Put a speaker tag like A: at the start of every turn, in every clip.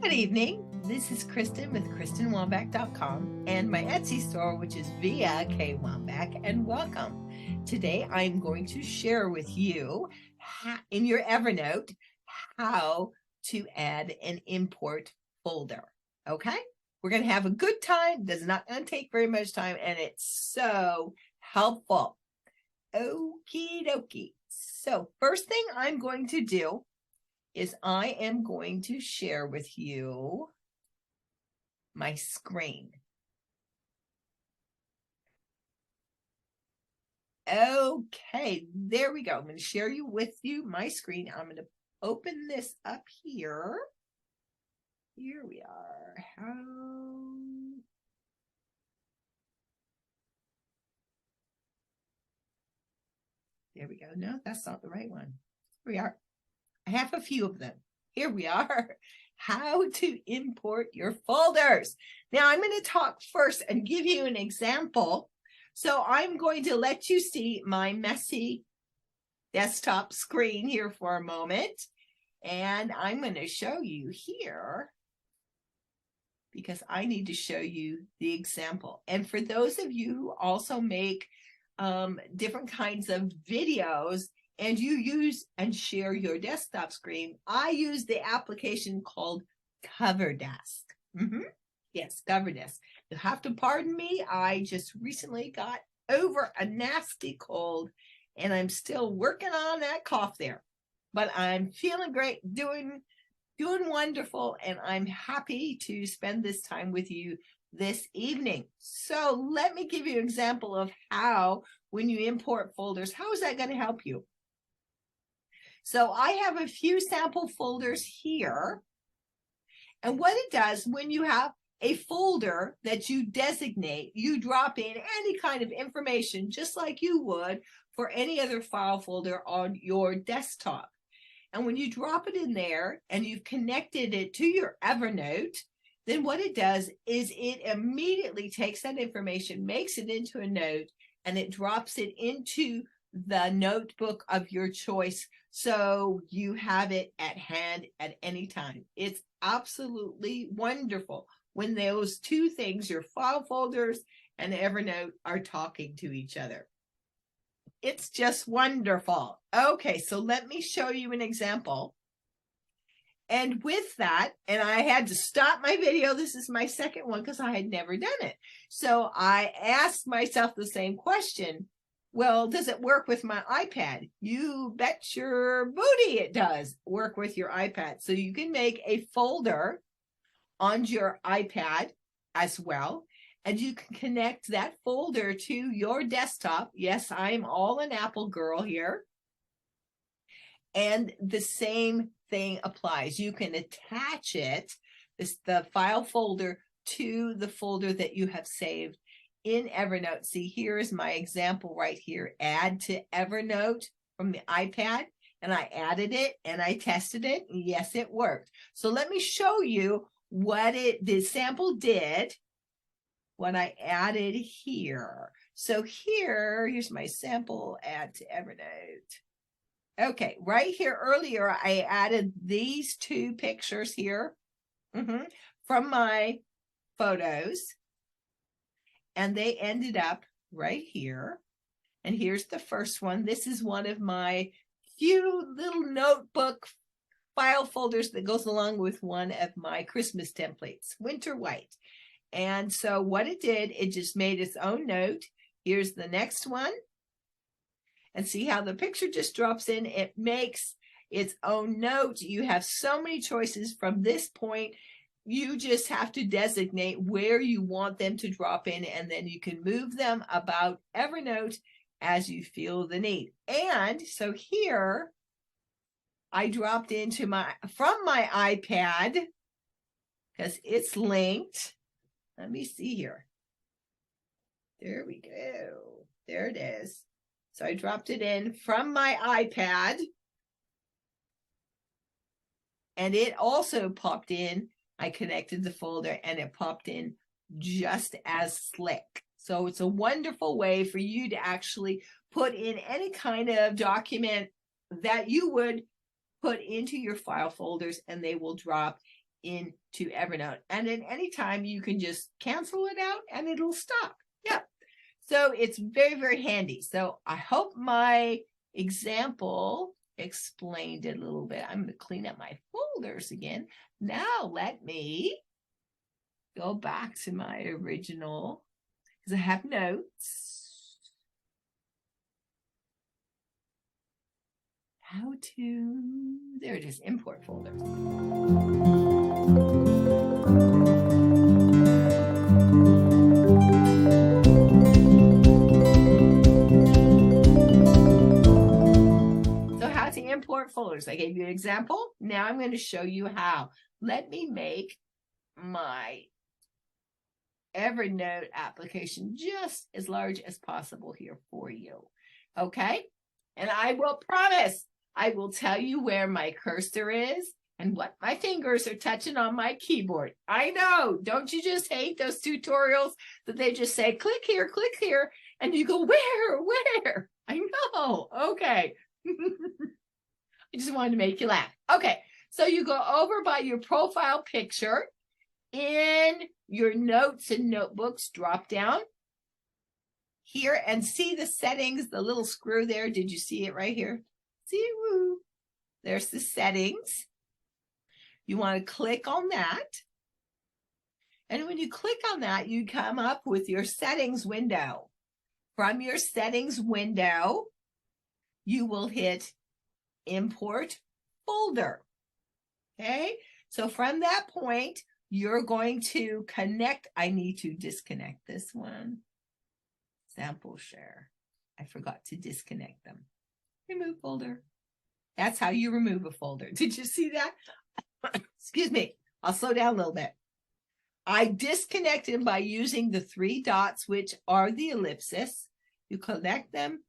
A: Good evening. This is Kristen with KristenWambach.com and my Etsy store, which is viaKwambach, and welcome. Today I'm going to share with you in your Evernote how to add an import folder. Okay? We're going to have a good time. Does not going to take very much time, and it's so helpful. Okie dokie. So first thing I'm going to do is I am going to share with you my screen. Okay, there we go. I'm going to share with you my screen. I'm going to open this up here. Here we are. There we go. No, that's not the right one. Here we are. I have a few of them. Here we are. How to import your folders. Now I'm going to talk first and give you an example. So I'm going to let you see my messy desktop screen here for a moment. And I'm going to show you here because I need to show you the example. And for those of you who also make different kinds of videos, and you use and share your desktop screen, I use the application called CoverDesk. Yes, CoverDesk. You'll have to pardon me. I just recently got over a nasty cold, and I'm still working on that cough there. But I'm feeling great, doing wonderful, and I'm happy to spend this time with you this evening. So let me give you an example of how, when you import folders, how is that going to help you? So I have a few sample folders here. And what it does, when you have a folder that you designate, you drop in any kind of information, just like you would for any other file folder on your desktop. And when you drop it in there and you've connected it to your Evernote, then what it does is it immediately takes that information, makes it into a note, and it drops it into the notebook of your choice, so you have it at hand at any time. It's absolutely wonderful when those two things, your file folders and Evernote, are talking to each other. It's just wonderful. Okay, so let me show you an example. And with that, and I had to stop my video. This is my second one because I had never done it. So I asked myself the same question. Well, does it work with my iPad? You bet your booty it does work with your iPad. So you can make a folder on your iPad as well, and you can connect that folder to your desktop. Yes, I'm all an Apple girl here. And the same thing applies. You can attach it, the file folder, to the folder that you have saved in Evernote. See, here is my example right here. Add to Evernote from the iPad. And I added it and I tested it. And yes, it worked. So let me show you what the sample did when I added here. So here's my sample, add to Evernote. Okay, right here earlier, I added these two pictures here from my photos. And they ended up right here. And here's the first one. This is one of my few little notebook file folders that goes along with one of my Christmas templates, Winter White. And so what it did, it just made its own note. Here's the next one. And see how the picture just drops in. It makes its own note. You have so many choices from this point. You just have to designate where you want them to drop in, and then you can move them about Evernote as you feel the need. And so here, I dropped into from my iPad, because it's linked. Let me see here. There we go. There it is. So I dropped it in from my iPad, and it also popped in. I connected the folder and it popped in just as slick. So it's a wonderful way for you to actually put in any kind of document that you would put into your file folders, and they will drop into Evernote. And at any time you can just cancel it out and it'll stop. Yeah. So it's very, very handy. So I hope my example explained it a little bit. I'm going to clean up my folders again. Now let me go back to my original, because I have notes. How to, there it is, import folders. So how to import folders. I gave you an example. Now I'm going to show you how. Let me make my Evernote application just as large as possible here for you. Okay? And I will promise, I will tell you where my cursor is and what my fingers are touching on my keyboard. I know. Don't you just hate those tutorials that they just say, click here, and you go, where? I know. Okay. I just wanted to make you laugh. Okay. So you go over by your profile picture in your notes and notebooks drop down here and see the settings, the little screw there. Did you see it right here? See, woo. There's the settings. You want to click on that. And when you click on that, you come up with your settings window. From your settings window, you will hit import folder. Okay. So from that point, you're going to connect. I need to disconnect this one. Sample share. I forgot to disconnect them. Remove folder. That's how you remove a folder. Did you see that? Excuse me. I'll slow down a little bit. I disconnected by using the 3 dots, which are the ellipsis. You connect them.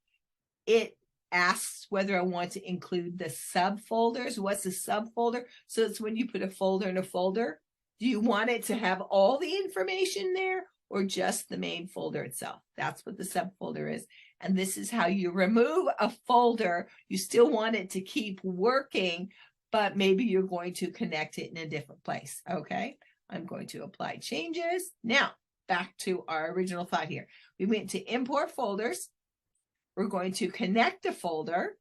A: It asks whether I want to include the subfolders. What's a subfolder? So it's when you put a folder in a folder. Do you want it to have all the information there or just the main folder itself? That's what the subfolder is. And this is how you remove a folder. You still want it to keep working, but maybe you're going to connect it in a different place. Okay. I'm going to apply changes. Now, back to our original thought here. We went to import folders. We're going to connect a folder.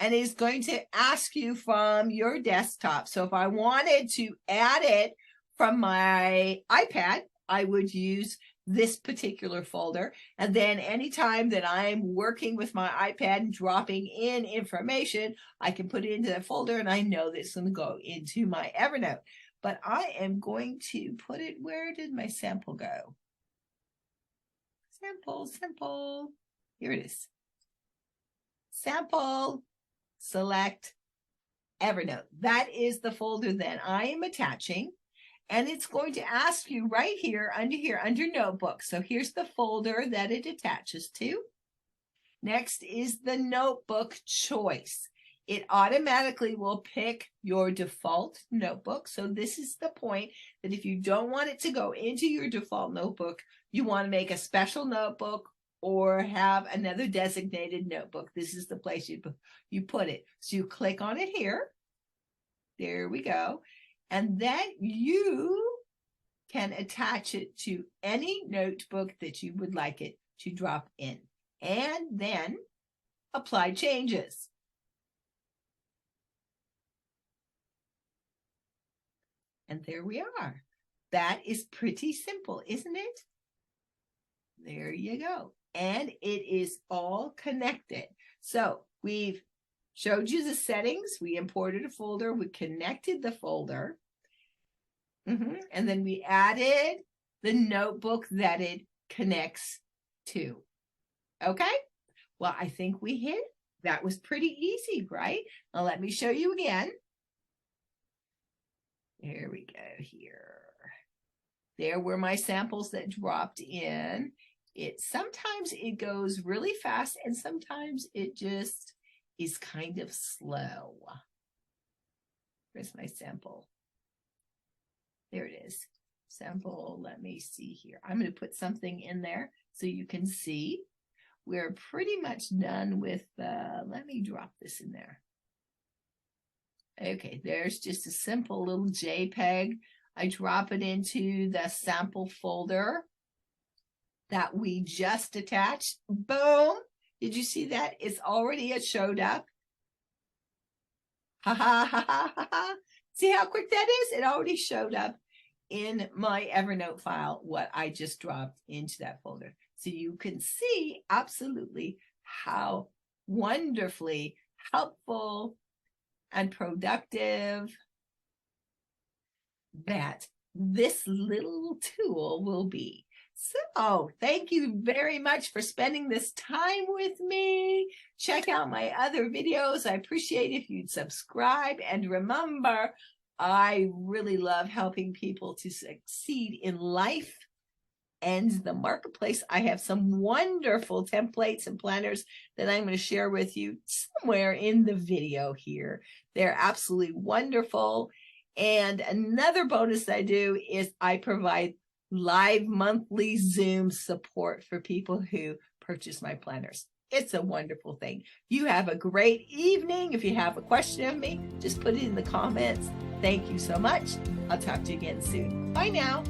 A: And it's going to ask you from your desktop. So if I wanted to add it from my iPad, I would use this particular folder. And then anytime that I'm working with my iPad and dropping in information, I can put it into that folder and I know that it's going to go into my Evernote. But I am going to put it, where did my sample go? Sample. Here it is. Sample. Select Evernote. That is the folder that I am attaching. And it's going to ask you right here, under notebook. So here's the folder that it attaches to. Next is the notebook choice. It automatically will pick your default notebook. So this is the point that if you don't want it to go into your default notebook, you want to make a special notebook or have another designated notebook. This is the place you put it. So you click on it here. There we go. And then you can attach it to any notebook that you would like it to drop in. And then apply changes. And there we are. That is pretty simple, isn't it? There you go. And it is all connected. So we've showed you the settings. We imported a folder. We connected the folder. And then we added the notebook that it connects to. Okay. Well, I think we hit. That was pretty easy, right? Now let me show you again. There we go here. There were my samples that dropped in. Sometimes it goes really fast and sometimes it just is kind of slow. Where's my sample? There it is. Sample, let me see here. I'm going to put something in there so you can see. We're pretty much done with let me drop this in there. Okay, there's just a simple little JPEG. I drop it into the sample folder that we just attached. Boom. Did you see that? It's already showed up. Ha ha ha ha ha ha. See how quick that is? It already showed up in my Evernote file, what I just dropped into that folder. So you can see absolutely how wonderfully helpful and productive that this little tool will be. So thank you very much for spending this time with me. Check out my other videos. I appreciate if you'd subscribe. And remember, I really love helping people to succeed in life and the marketplace. I have some wonderful templates and planners that I'm going to share with you somewhere in the video here. They're absolutely wonderful. And another bonus I do is I provide live monthly Zoom support for people who purchase my planners. It's a wonderful thing. You have a great evening. If you have a question of me, just put it in the comments. Thank you so much. I'll talk to you again soon. Bye now.